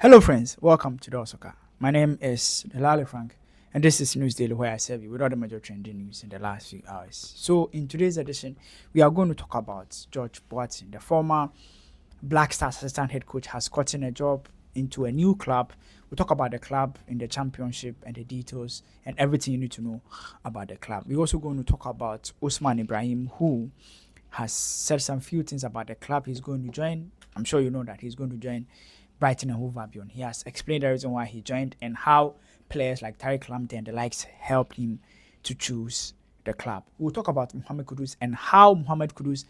Hello friends, welcome to Dog Soccer. My name is Delale Frank and this is News Daily where I serve you with all the major trending news in the last few hours. So in today's edition, we are going to talk about George Boateng, the former Black Stars assistant head coach, has gotten a job into a new club. We'll talk about the club in the championship and the details and everything you need to know about the club. We're also going to talk about Osman Ibrahim, who has said some few things about the club he's going to join. I'm sure you know that he's going to join Brighton and Hove Albion. He has explained the reason why he joined and how players like Tariq Lamptey and the likes helped him to choose the club. We'll talk about Mohamed Kudus and how Mohamed Kudus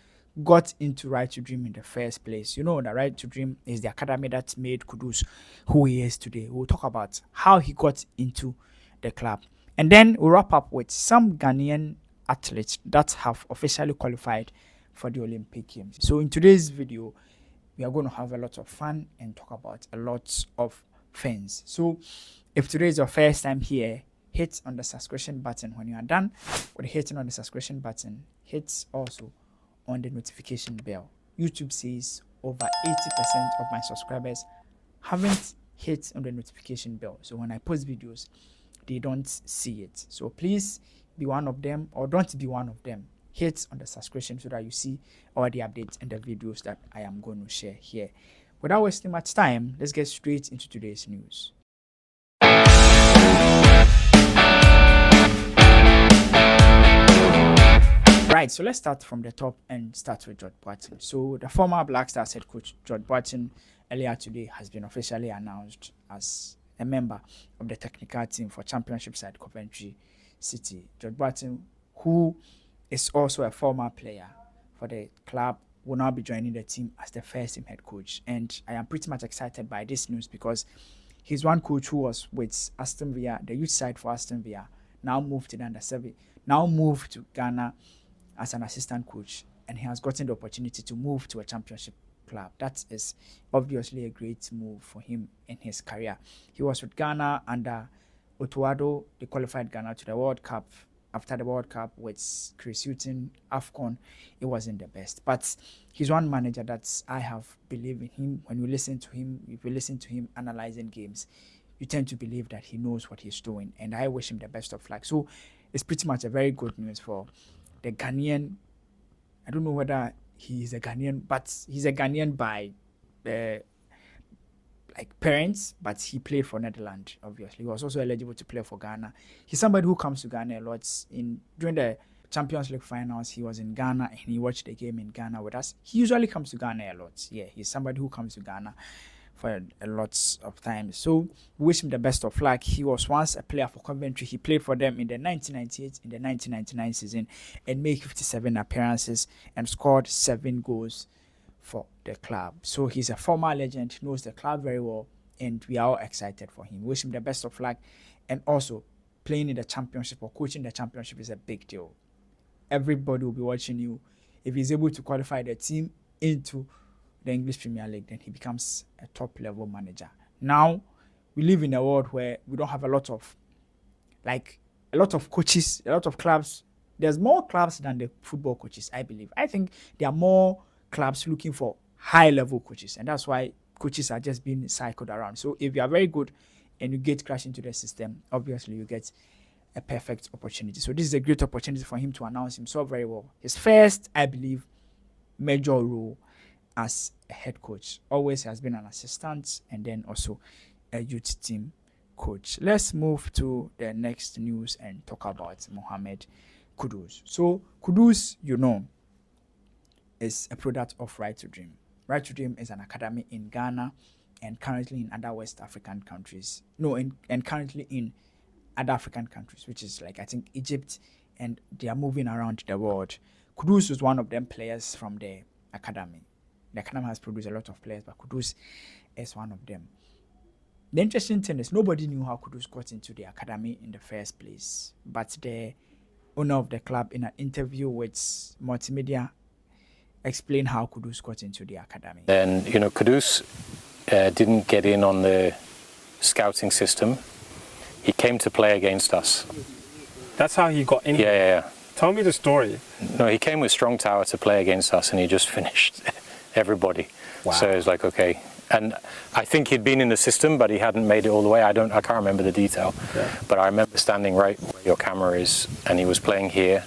got into Right to Dream in the first place. You know that Right to Dream is the academy that made Kudus who he is today. We'll talk about how he got into the club. And then we'll wrap up with some Ghanaian athletes that have officially qualified for the Olympic Games. So in today's video, we are going to have a lot of fun and talk about a lot of things. So if today is your first time here, hit on the subscription button. When you are done with hitting on the subscription button, hit also on the notification bell. YouTube says over 80% of my subscribers haven't hit on the notification bell. So when I post videos, they don't see it. So please be one of them, or don't be one of them. Hit on the subscription so that you see all the updates and the videos that I am going to share here. Without wasting much time, let's get straight into today's news. Right, so let's start from the top and start with George Boateng. So the former Black Stars head coach George Boateng earlier today has been officially announced as a member of the technical team for Championship side Coventry City. George Boateng, who is also a former player for the club, will now be joining the team as the first team head coach. And I am pretty much excited by this news because he's one coach who was with Aston Villa, the youth side for Aston Villa, now moved to the under-7, now moved to Ghana as an assistant coach, and he has gotten the opportunity to move to a championship club. That is obviously a great move for him in his career. He was with Ghana under Otuado. They qualified Ghana to the World Cup. After the World Cup with Chris Hughton, AFCON, it wasn't the best. But he's one manager that I have believed in him. When you listen to him, if you listen to him analyzing games, you tend to believe that he knows what he's doing. And I wish him the best of luck. So it's pretty much a very good news for the Ghanaian. I don't know whether he is a Ghanaian, but he's a Ghanaian by parents, but he played for Netherlands, obviously. He was also eligible to play for Ghana. He's somebody who comes to Ghana a lot. During the Champions League finals, he was in Ghana and he watched the game in Ghana with us. He usually comes to Ghana a lot. Yeah, he's somebody who comes to Ghana for a lot of times. So we wish him the best of luck. He was once a player for Coventry. He played for them in the 1998, in the 1999 season and made 57 appearances and scored 7 goals for the club. So he's a former legend, knows the club very well, and we are all excited for him. Wish him the best of luck. And also, playing in the championship or coaching the championship is a big deal. Everybody will be watching you. If he's able to qualify the team into the English Premier League, then he becomes a top level manager. Now, we live in a world where we don't have a lot of coaches, a lot of clubs. There's more clubs than the football coaches, I believe. I think there are more clubs looking for high-level coaches, and that's why coaches are just being cycled around. So if you are very good and you get crashed into the system, obviously you get a perfect opportunity. So this is a great opportunity for him to announce himself very well. His first, I believe, major role as a head coach. Always has been an assistant and then also a youth team coach. Let's move to the next news and talk about Mohamed Kudus. So Kudus, you know, is a product of Right to Dream. Right to Dream is an academy in Ghana and currently in other West African countries. And currently in other African countries, which is like, I think, Egypt, and they are moving around the world. Kudus was one of them players from the academy. The academy has produced a lot of players, but Kudus is one of them. The interesting thing is nobody knew how Kudus got into the academy in the first place, but the owner of the club, in an interview with Multimedia, explain how Kudus got into the academy. And, Kudus didn't get in on the scouting system. He came to play against us. That's how he got in? Yeah. Tell me the story. No, he came with Strong Tower to play against us and he just finished everybody. Wow. So it was like, okay. And I think he'd been in the system, but he hadn't made it all the way. I can't remember the detail, but I remember standing right where your camera is, and he was playing here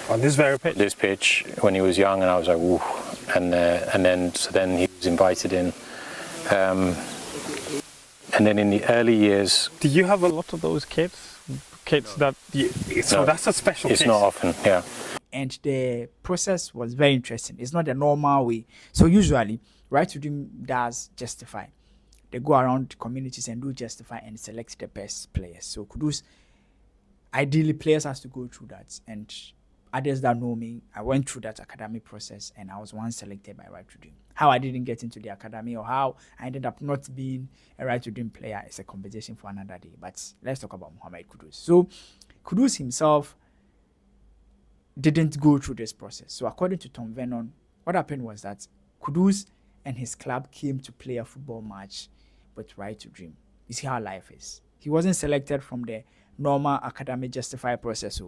On this very pitch. this pitch when he was young, and I was like, "Woo!" And then he was invited in, and then in the early years, Do you have a lot of those kids? That so that's a special it's case. not often, yeah. And the process was very interesting. It's not the normal way. So usually, right to dream does justify. They go around communities and do justify and select the best players. So Kudus, ideally players has to go through that. And others that know me, I went through that academic process and I was once selected by Right to Dream. How I didn't get into the academy or how I ended up not being a Right to Dream player is a conversation for another day. But let's talk about Mohamed Kudus. So Kudus himself didn't go through this process. So according to Tom Vernon, what happened was that Kudus and his club came to play a football match with Right to Dream. You see how life is. He wasn't selected from the normal academic justify process,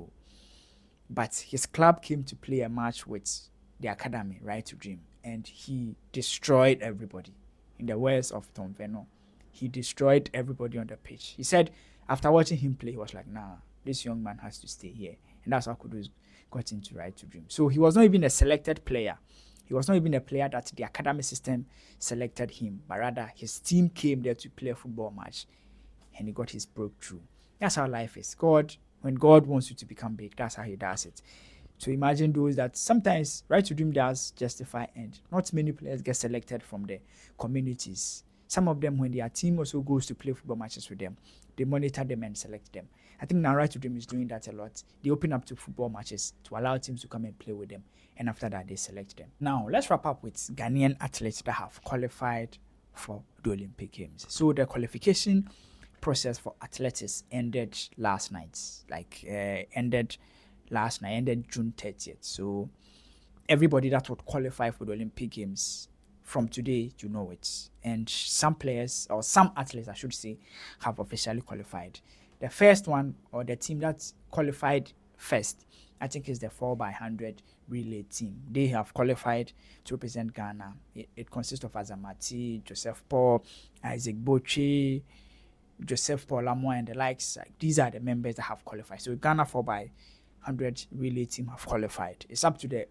but his club came to play a match with the academy, Right to Dream, and he destroyed everybody. In the words of Tom Vernon, he destroyed everybody on the pitch. He said after watching him play, he was like, nah, this young man has to stay here. And that's how Kudus got into Right to Dream. So he was not even a selected player. He was not even a player that the academy system selected him, but rather his team came there to play a football match and he got his breakthrough. That's how life is. When God wants you to become big, that's how he does it. So imagine those that sometimes Right to Dream does justify, and not many players get selected from the communities. Some of them, when their team also goes to play football matches with them, they monitor them and select them. I think now Right to Dream is doing that a lot. They open up to football matches to allow teams to come and play with them. And after that, they select them. Now, let's wrap up with Ghanaian athletes that have qualified for the Olympic Games. So the qualification process for athletics ended last night. Ended June 30th. So everybody that would qualify for the Olympic Games from today, you know it. And some players, or some athletes, I should say, have officially qualified. The first one, or the team that qualified first, I think is the 4x100 relay team. They have qualified to represent Ghana. It consists of Azamati, Joseph Paul, Isaac Boche, Joseph Paul Lamoy, and the likes. These are the members that have qualified. So Ghana 4x100 relay team have qualified. It's up to the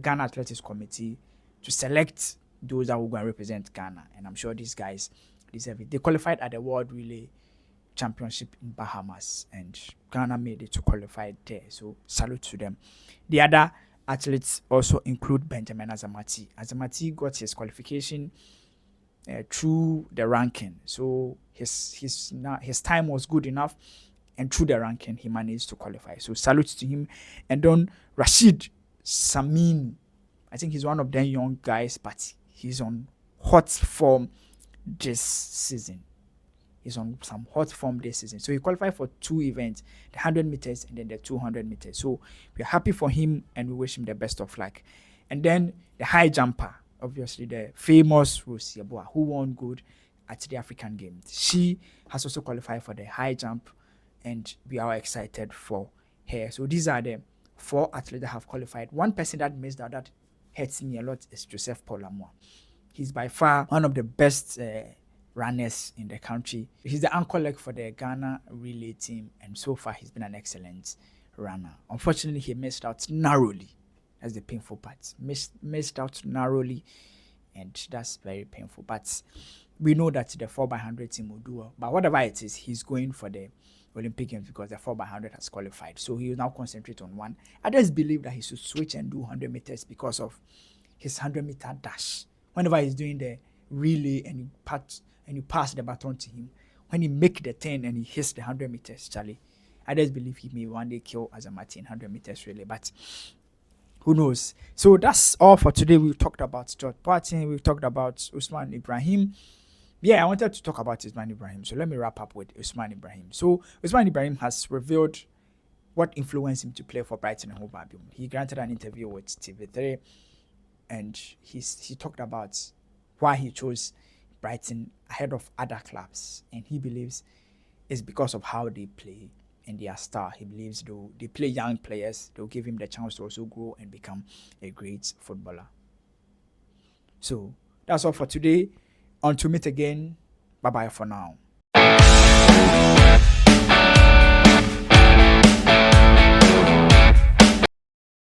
Ghana Athletics Committee to select those that will go and represent Ghana. And I'm sure these guys deserve it. They qualified at the World Relay Championship in Bahamas, and Ghana made it to qualify there. So salute to them. The other athletes also include Benjamin Azamati. Azamati got his qualification through the ranking. So his time was good enough, and through the ranking he managed to qualify. So salute to him. And then Rashid Samin, I think he's one of them young guys, but he's on hot form this season. He's on some hot form this season. So he qualified for two events, the 100 meters and then the 200 meters. So we're happy for him and we wish him the best of luck. And then the high jumper, obviously the famous Rosie Yeboah, who won gold at the African Games. She has also qualified for the high jump and we are excited for her. So these are the four athletes that have qualified. One person that missed out that hurts me a lot is Joseph Paul Lamoy. He's by far one of the best runners in the country. He's the anchor leg for the Ghana relay team, and so far he's been an excellent runner. Unfortunately, he missed out narrowly. That's the painful part. Missed out narrowly, and that's very painful. But we know that the 4x100 team will do well. But whatever it is, he's going for the Olympic Games because the 4x100 has qualified. So he will now concentrate on one. Others believe that he should switch and do 100 meters because of his 100-meter dash. Whenever he's doing the relay and you pass the baton to him, when he make the 10 and he hits the 100 meters, Charlie, I just believe he may one day kill Azamati in 100 meters relay, but who knows? So that's all for today. We talked about George Boateng, we talked about Usman Ibrahim. Yeah, I wanted to talk about Usman Ibrahim, so let me wrap up with Usman Ibrahim. So Usman Ibrahim has revealed what influenced him to play for Brighton and Hove Albion. He granted an interview with TV3, and he talked about why he chose Brighton ahead of other clubs, and he believes it's because of how they play and their star. He believes they play young players, they'll give him the chance to also grow and become a great footballer. So That's all for today. Until meet again. Bye bye for now.